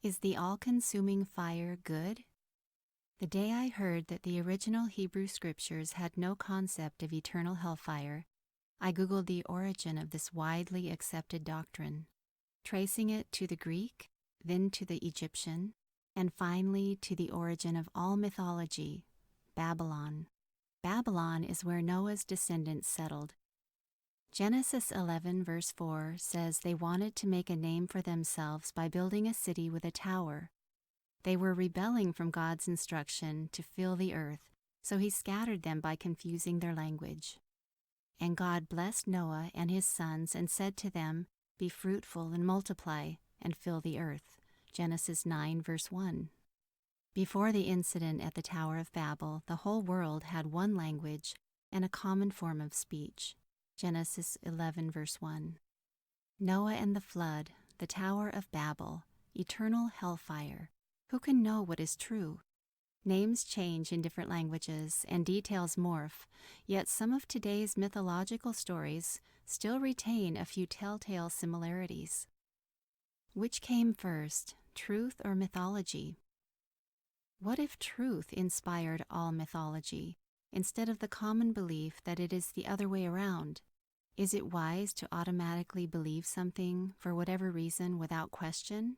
Is the all-consuming fire good? The day I heard that the original Hebrew scriptures had no concept of eternal hellfire, I Googled the origin of this widely accepted doctrine, tracing it to the Greek, then to the Egyptian, and finally to the origin of all mythology, Babylon. Babylon is where Noah's descendants settled. Genesis 11 verse 4 says they wanted to make a name for themselves by building a city with a tower. They were rebelling from God's instruction to fill the earth, so he scattered them by confusing their language. And God blessed Noah and his sons and said to them, "Be fruitful and multiply and fill the earth." Genesis 9 verse 1. Before the incident at the Tower of Babel, the whole world had one language and a common form of speech. Genesis 11 verse 1. Noah and the flood, the Tower of Babel, eternal hellfire. Who can know what is true? Names change in different languages and details morph, yet some of today's mythological stories still retain a few telltale similarities. Which came first, truth or mythology? What if truth inspired all mythology, instead of the common belief that it is the other way around? Is it wise to automatically believe something for whatever reason without question?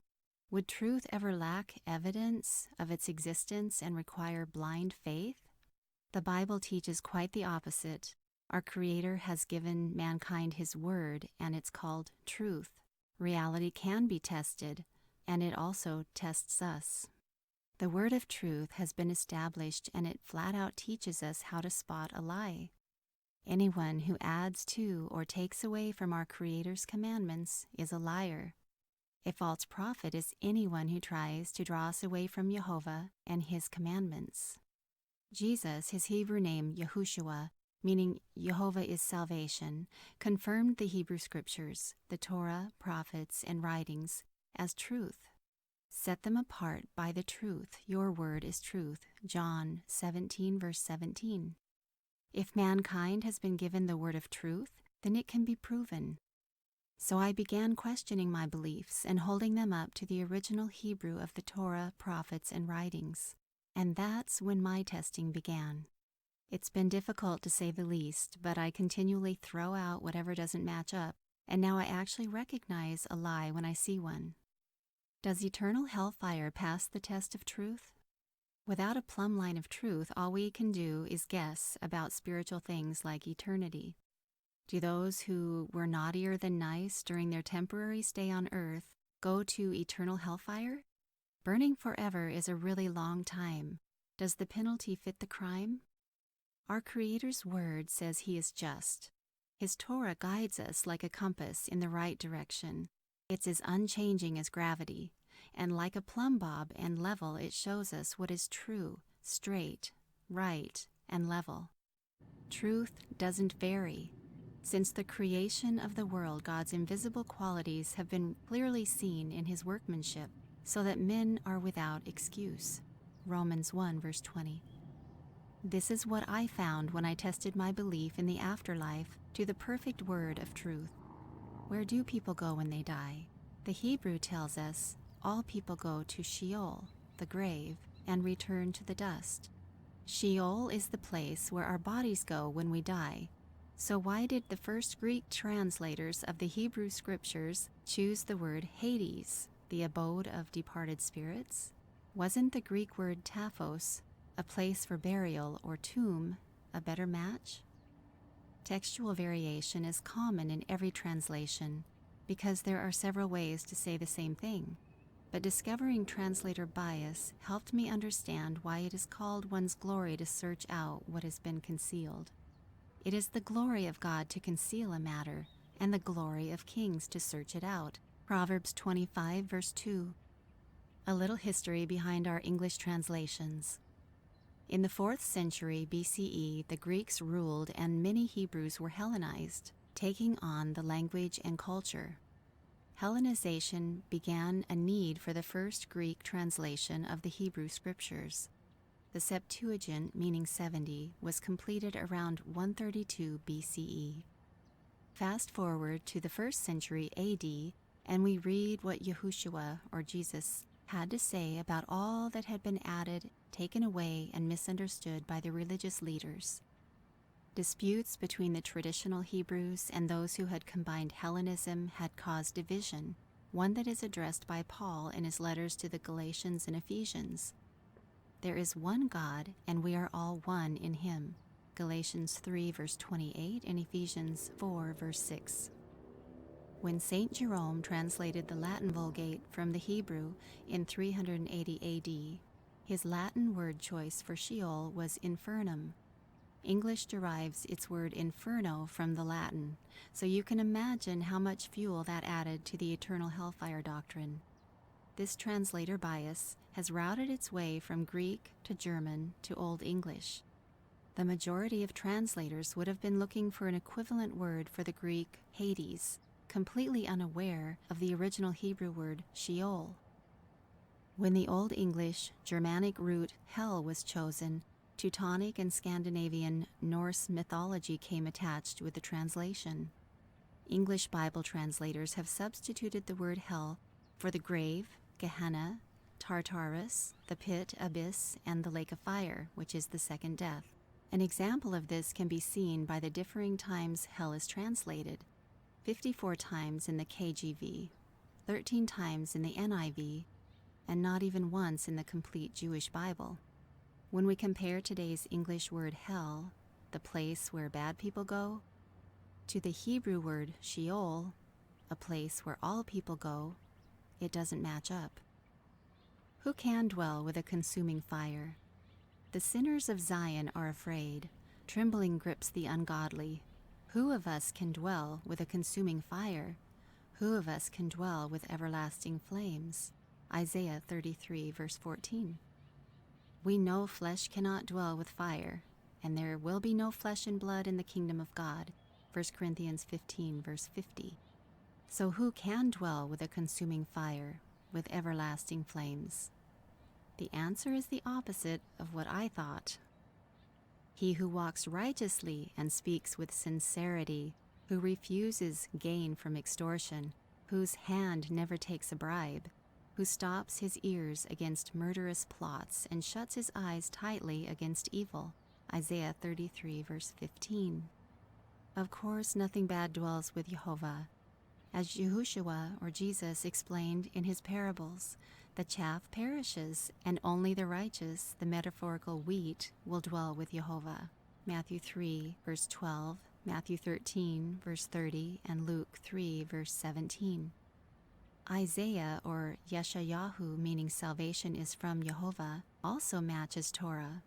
Would truth ever lack evidence of its existence and require blind faith? The Bible teaches quite the opposite. Our Creator has given mankind His Word, and it's called truth. Reality can be tested, and it also tests us. The word of truth has been established, and it flat out teaches us how to spot a lie. Anyone who adds to or takes away from our Creator's commandments is a liar. A false prophet is anyone who tries to draw us away from Jehovah and His commandments. Jesus, his Hebrew name Yahushua, meaning Jehovah is salvation, confirmed the Hebrew scriptures, the Torah, prophets, and writings, as truth. Set them apart by the truth. Your word is truth. John 17 verse 17. If mankind has been given the word of truth, then it can be proven. So I began questioning my beliefs and holding them up to the original Hebrew of the Torah, prophets, and writings. And that's when my testing began. It's been difficult to say the least, but I continually throw out whatever doesn't match up, and now I actually recognize a lie when I see one. Does eternal hellfire pass the test of truth? Without a plumb line of truth, all we can do is guess about spiritual things like eternity. Do those who were naughtier than nice during their temporary stay on earth go to eternal hellfire? Burning forever is a really long time. Does the penalty fit the crime? Our Creator's word says He is just. His Torah guides us like a compass in the right direction. It's as unchanging as gravity, and like a plumb bob and level, it shows us what is true, straight, right, and level. Truth doesn't vary. Since the creation of the world, God's invisible qualities have been clearly seen in His workmanship, so that men are without excuse. Romans 1 verse 20. This is what I found when I tested my belief in the afterlife to the perfect word of truth. Where do people go when they die? The Hebrew tells us all people go to Sheol, the grave, and return to the dust. Sheol is the place where our bodies go when we die. So why did the first Greek translators of the Hebrew scriptures choose the word Hades, the abode of departed spirits? Wasn't the Greek word taphos, a place for burial, or tomb, a better match? Textual variation is common in every translation because there are several ways to say the same thing. But discovering translator bias helped me understand why it is called one's glory to search out what has been concealed. It is the glory of God to conceal a matter, and the glory of kings to search it out. Proverbs 25 verse 2. A little history behind our English translations. In the 4th century BCE, the Greeks ruled and many Hebrews were Hellenized, taking on the language and culture. Hellenization began a need for the first Greek translation of the Hebrew scriptures. The Septuagint, meaning 70, was completed around 132 BCE. Fast forward to the 1st century AD, and we read what Yahushua, or Jesus, had to say about all that had been added, taken away, and misunderstood by the religious leaders. Disputes between the traditional Hebrews and those who had combined Hellenism had caused division, one that is addressed by Paul in his letters to the Galatians and Ephesians. There is one God, and we are all one in him. Galatians 3 verse 28 and Ephesians 4 verse 6. When St. Jerome translated the Latin Vulgate from the Hebrew in 380 AD, his Latin word choice for Sheol was infernum. English derives its word inferno from the Latin, so you can imagine how much fuel that added to the eternal hellfire doctrine. This translator bias has routed its way from Greek to German to Old English. The majority of translators would have been looking for an equivalent word for the Greek Hades, completely unaware of the original Hebrew word Sheol. When the Old English Germanic root hell was chosen, Teutonic and Scandinavian Norse mythology came attached with the translation. English Bible translators have substituted the word hell for the grave, Gehenna, Tartarus, the pit, abyss, and the lake of fire, which is the second death. An example of this can be seen by the differing times hell is translated: 54 times in the KJV, 13 times in the NIV, and not even once in the complete Jewish Bible. When we compare today's English word hell, the place where bad people go, to the Hebrew word Sheol, a place where all people go, it doesn't match up. Who can dwell with a consuming fire? The sinners of Zion are afraid. Trembling grips the ungodly. Who of us can dwell with a consuming fire? Who of us can dwell with everlasting flames? Isaiah 33 verse 14. We know flesh cannot dwell with fire, and there will be no flesh and blood in the kingdom of God. 1 Corinthians 15 verse 50. So who can dwell with a consuming fire, with everlasting flames? The answer is the opposite of what I thought. He who walks righteously and speaks with sincerity, who refuses gain from extortion, whose hand never takes a bribe, who stops his ears against murderous plots and shuts his eyes tightly against evil. Isaiah 33 verse 15. Of course, nothing bad dwells with Jehovah. As Yahushua or Jesus explained in his parables, the chaff perishes, and only the righteous, the metaphorical wheat, will dwell with Jehovah. Matthew 3 verse 12, Matthew 13 verse 30, and Luke 3 verse 17. Isaiah, or Yeshayahu, meaning salvation is from Jehovah, also matches Torah.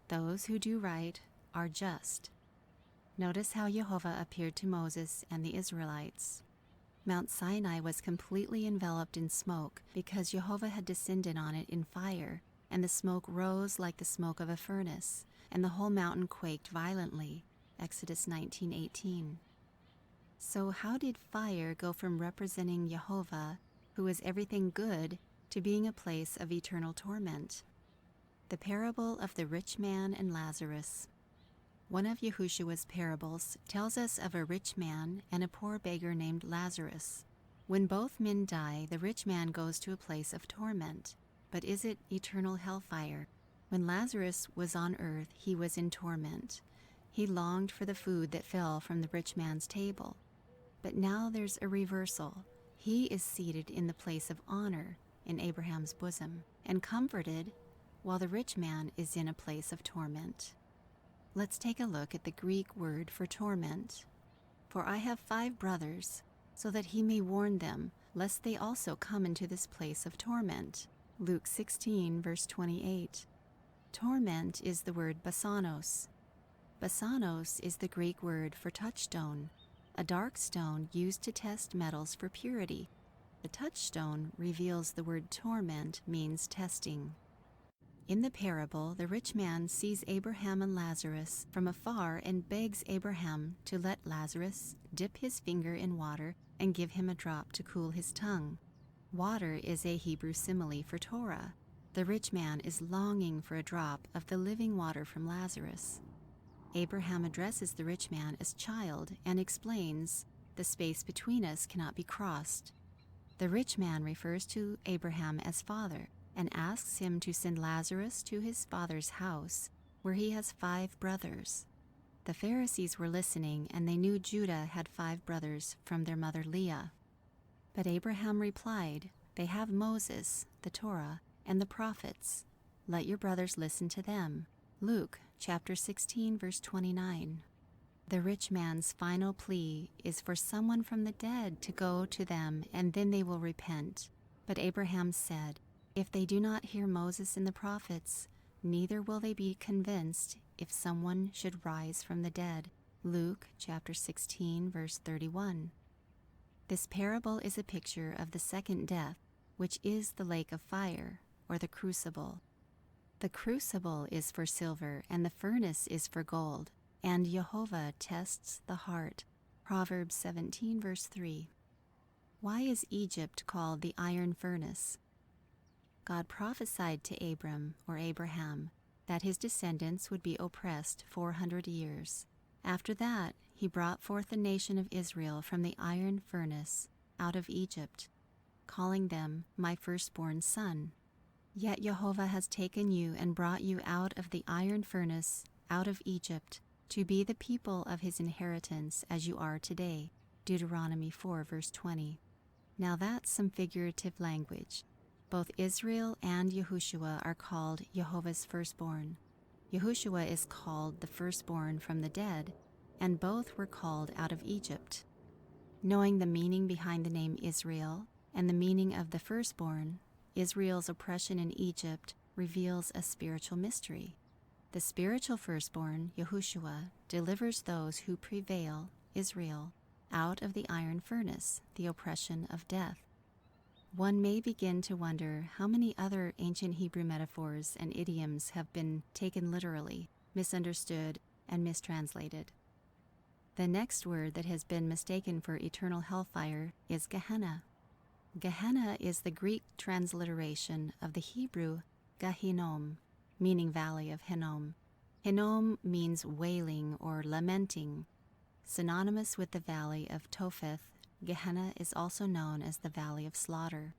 Those who do right are just. Notice how Jehovah appeared to Moses and the Israelites. Mount Sinai was completely enveloped in smoke because Jehovah had descended on it in fire, and the smoke rose like the smoke of a furnace, and the whole mountain quaked violently. Exodus 19:18. So how did fire go from representing Jehovah, who is everything good, to being a place of eternal torment? The parable of the rich man and Lazarus. One of Yehushua's parables tells us of a rich man and a poor beggar named Lazarus. When both men die, the rich man goes to a place of torment. But is it eternal hellfire? When Lazarus was on earth, he was in torment. He longed for the food that fell from the rich man's table. But now there's a reversal. He is seated in the place of honor in Abraham's bosom and comforted, while the rich man is in a place of torment. Let's take a look at the Greek word for torment. For I have 5 brothers, so that he may warn them, lest they also come into this place of torment. Luke 16 verse 28. Torment is the word basanos. Basanos is the Greek word for touchstone, a dark stone used to test metals for purity. The touchstone reveals the word torment means testing. In the parable, the rich man sees Abraham and Lazarus from afar and begs Abraham to let Lazarus dip his finger in water and give him a drop to cool his tongue. Water is a Hebrew simile for Torah. The rich man is longing for a drop of the living water from Lazarus. Abraham addresses the rich man as child and explains, "The space between us cannot be crossed." The rich man refers to Abraham as father and asks him to send Lazarus to his father's house, where he has 5 brothers. The Pharisees were listening, and they knew Judah had 5 brothers from their mother Leah. But Abraham replied, "They have Moses, the Torah, and the prophets. Let your brothers listen to them." Luke chapter 16, verse 29. The rich man's final plea is for someone from the dead to go to them, and then they will repent. But Abraham said, "If they do not hear Moses and the prophets, neither will they be convinced if someone should rise from the dead." Luke chapter 16, verse 31. This parable is a picture of the second death, which is the lake of fire, or the crucible. The crucible is for silver, and the furnace is for gold, and Jehovah tests the heart. Proverbs 17, verse 3. Why is Egypt called the iron furnace? God prophesied to Abram, or Abraham, that his descendants would be oppressed 400 years. After that, he brought forth the nation of Israel from the iron furnace out of Egypt, calling them my firstborn son. Yet Jehovah has taken you and brought you out of the iron furnace, out of Egypt, to be the people of his inheritance as you are today. Deuteronomy 4, verse 20. Now that's some figurative language. Both Israel and Yahushua are called Jehovah's firstborn. Yahushua is called the firstborn from the dead, and both were called out of Egypt. Knowing the meaning behind the name Israel and the meaning of the firstborn, Israel's oppression in Egypt reveals a spiritual mystery. The spiritual firstborn, Yahushua, delivers those who prevail, Israel, out of the iron furnace, the oppression of death. One may begin to wonder how many other ancient Hebrew metaphors and idioms have been taken literally, misunderstood, and mistranslated. The next word that has been mistaken for eternal hellfire is Gehenna. Gehenna is the Greek transliteration of the Hebrew Gehinnom, meaning valley of Hinnom. Hinnom means wailing or lamenting. Synonymous with the valley of Topheth, Gehenna is also known as the Valley of Slaughter.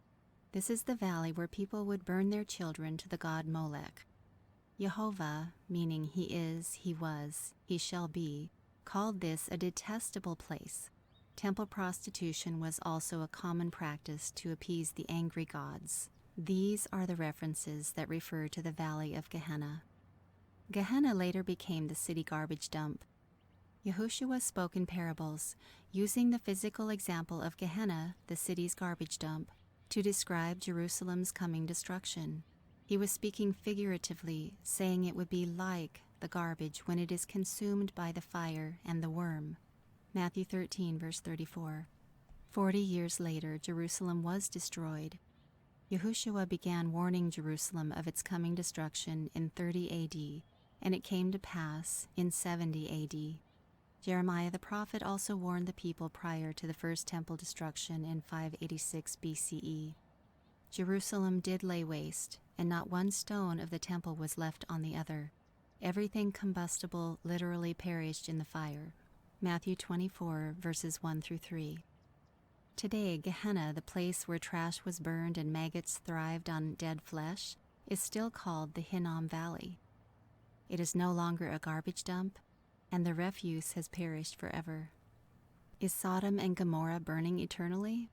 This is the valley where people would burn their children to the god Molech. Jehovah, meaning he is, he was, he shall be, called this a detestable place. Temple prostitution was also a common practice to appease the angry gods. These are the references that refer to the Valley of Gehenna. Gehenna later became the city garbage dump. Yahushua spoke in parables, using the physical example of Gehenna, the city's garbage dump, to describe Jerusalem's coming destruction. He was speaking figuratively, saying it would be like the garbage when it is consumed by the fire and the worm. Matthew 13, verse 34. 40 years later, Jerusalem was destroyed. Yahushua began warning Jerusalem of its coming destruction in 30 A.D., and it came to pass in 70 A.D. Jeremiah the prophet also warned the people prior to the first temple destruction in 586 BCE. Jerusalem did lay waste, and not one stone of the temple was left on the other. Everything combustible literally perished in the fire. Matthew 24, verses 1 through 3. Today, Gehenna, the place where trash was burned and maggots thrived on dead flesh, is still called the Hinnom Valley. It is no longer a garbage dump, and the refuse has perished forever. Is Sodom and Gomorrah burning eternally?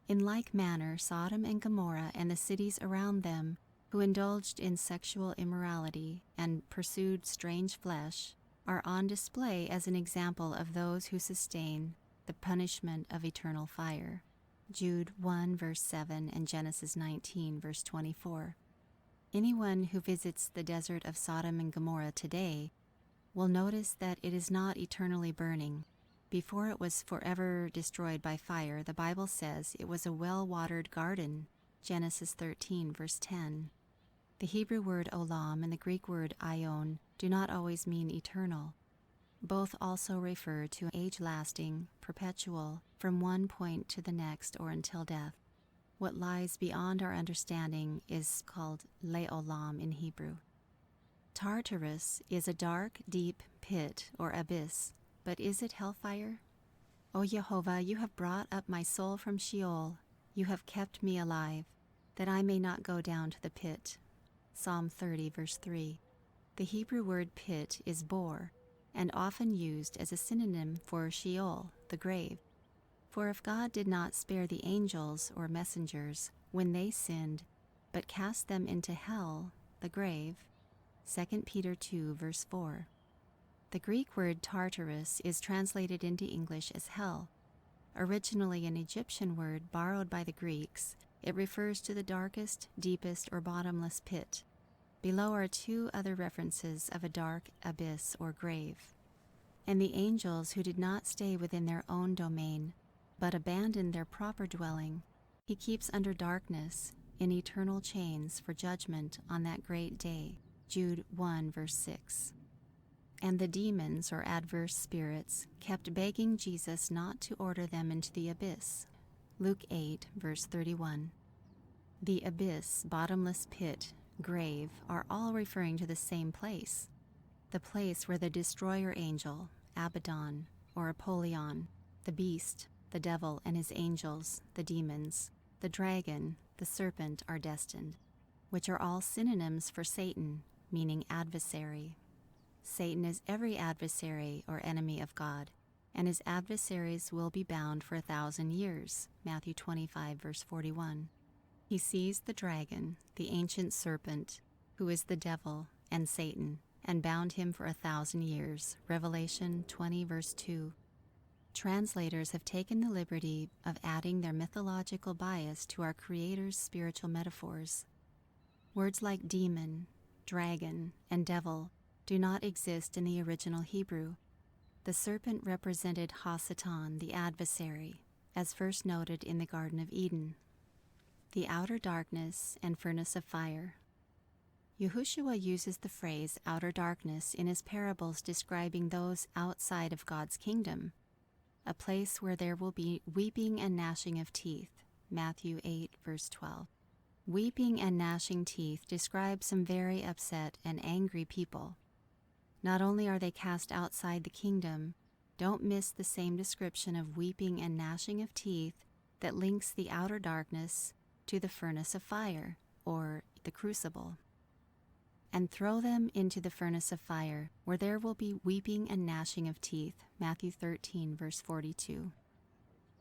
In like manner, Sodom and Gomorrah and the cities around them, who indulged in sexual immorality and pursued strange flesh, are on display as an example of those who sustain the punishment of eternal fire. Jude 1, verse 7, and Genesis 19, verse 24. Anyone who visits the desert of Sodom and Gomorrah today will notice that it is not eternally burning. Before it was forever destroyed by fire, the Bible says it was a well-watered garden, Genesis 13, verse 10. The Hebrew word olam and the Greek word aion do not always mean eternal. Both also refer to age-lasting, perpetual, from one point to the next or until death. What lies beyond our understanding is called le'olam in Hebrew. Tartarus is a dark, deep pit or abyss, but is it hellfire? O Jehovah, you have brought up my soul from Sheol. You have kept me alive, that I may not go down to the pit. Psalm 30, verse 3. The Hebrew word pit is bor, and often used as a synonym for Sheol, the grave. For if God did not spare the angels or messengers when they sinned, but cast them into hell, the grave, 2 Peter 2, verse 4. The Greek word Tartarus is translated into English as hell. Originally an Egyptian word borrowed by the Greeks, it refers to the darkest, deepest, or bottomless pit. Below are two other references of a dark abyss or grave. And the angels who did not stay within their own domain, but abandoned their proper dwelling, he keeps under darkness in eternal chains for judgment on that great day. Jude 1, verse 6. And the demons, or adverse spirits, kept begging Jesus not to order them into the abyss. Luke 8, verse 31. The abyss, bottomless pit, grave are all referring to the same place, the place where the destroyer angel, Abaddon, or Apollyon, the beast, the devil and his angels, the demons, the dragon, the serpent are destined, which are all synonyms for Satan, meaning adversary. Satan is every adversary or enemy of God, and his adversaries will be bound for 1,000 years, Matthew 25, verse 41. He seized the dragon, the ancient serpent, who is the devil and Satan, and bound him for 1,000 years, Revelation 20, verse 2. Translators have taken the liberty of adding their mythological bias to our Creator's spiritual metaphors. Words like demon, dragon, and devil do not exist in the original Hebrew. The serpent represented Ha-Satan, the adversary, as first noted in the Garden of Eden. The outer darkness and furnace of fire. Yahushua uses the phrase outer darkness in his parables describing those outside of God's kingdom, a place where there will be weeping and gnashing of teeth, Matthew 8, verse 12. Weeping and gnashing teeth describe some very upset and angry people. Not only are they cast outside the kingdom, don't miss the same description of weeping and gnashing of teeth that links the outer darkness to the furnace of fire, or the crucible. And throw them into the furnace of fire, where there will be weeping and gnashing of teeth, Matthew 13, verse 42.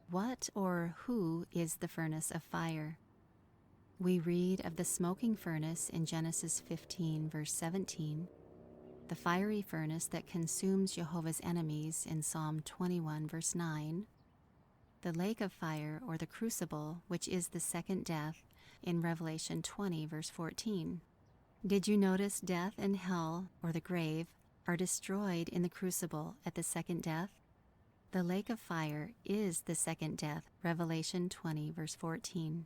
What or who is the furnace of fire? We read of the smoking furnace in Genesis 15, verse 17, the fiery furnace that consumes Jehovah's enemies in Psalm 21, verse 9, the lake of fire or the crucible, which is the second death, in Revelation 20, verse 14. Did you notice death and hell, or the grave, are destroyed in the crucible at the second death? The lake of fire is the second death, Revelation 20, verse 14.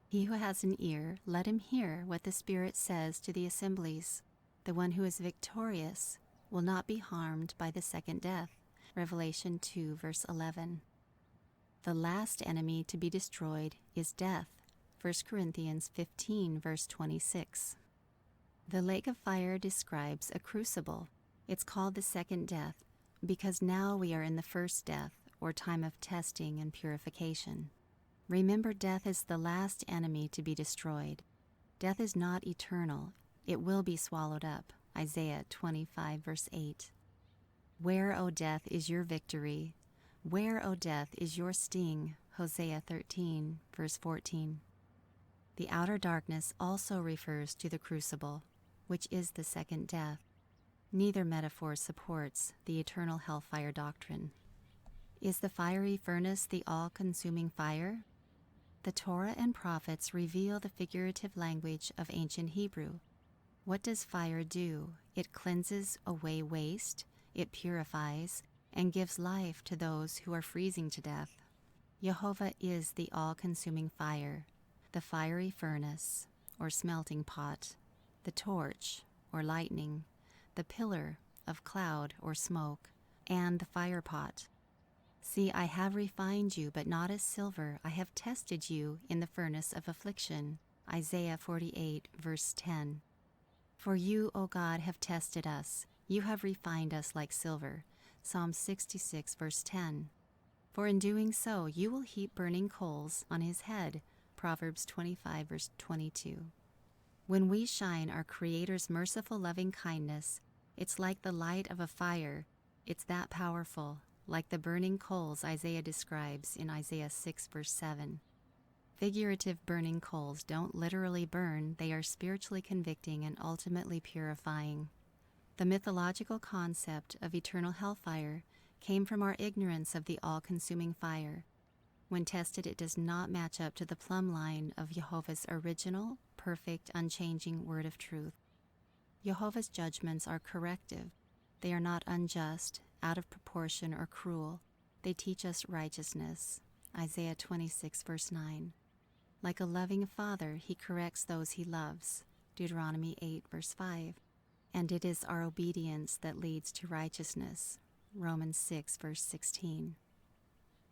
He who has an ear, let him hear what the Spirit says to the assemblies. The one who is victorious will not be harmed by the second death, Revelation 2, verse 11. The last enemy to be destroyed is death, 1 Corinthians 15, verse 26. The lake of fire describes a crucible. It's called the second death because now we are in the first death, or time of testing and purification. Remember, death is the last enemy to be destroyed. Death is not eternal. It will be swallowed up, Isaiah 25, verse 8. Where, O death, is your victory? Where, O death, is your sting? Hosea 13, verse 14. The outer darkness also refers to the crucible, which is the second death. Neither metaphor supports the eternal hellfire doctrine. Is the fiery furnace the all-consuming fire? The Torah and prophets reveal the figurative language of ancient Hebrew. What does fire do? It cleanses away waste, it purifies, and gives life to those who are freezing to death. Jehovah is the all-consuming fire, the fiery furnace, or smelting pot, the torch, or lightning, the pillar of cloud or smoke, and the fire pot. See, I have refined you, but not as silver. I have tested you in the furnace of affliction. Isaiah 48, verse 10. For you, O God, have tested us. You have refined us like silver. Psalm 66, verse 10. For in doing so you will heap burning coals on his head. Proverbs 25, verse 22. When we shine our Creator's merciful loving kindness, it's like the light of a fire. It's that powerful, like the burning coals Isaiah describes in Isaiah 6, verse 7. Figurative burning coals don't literally burn, they are spiritually convicting and ultimately purifying. The mythological concept of eternal hellfire came from our ignorance of the all-consuming fire. When tested, it does not match up to the plumb line of Jehovah's original, perfect, unchanging word of truth. Jehovah's judgments are corrective. They are not unjust, out of proportion, or cruel. They teach us righteousness. Isaiah 26, verse 9. Like a loving father, he corrects those he loves. Deuteronomy 8, verse 5. And it is our obedience that leads to righteousness. Romans 6, verse 16.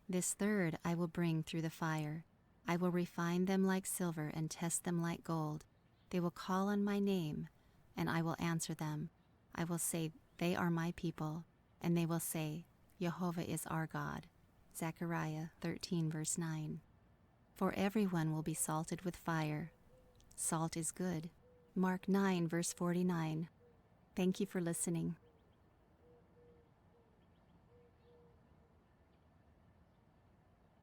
This third I will bring through the fire. I will refine them like silver and test them like gold. They will call on my name, and I will answer them. I will say, they are my people, and they will say, Jehovah is our God. Zechariah 13, verse 9. For everyone will be salted with fire. Salt is good. Mark 9, verse 49. Thank you for listening.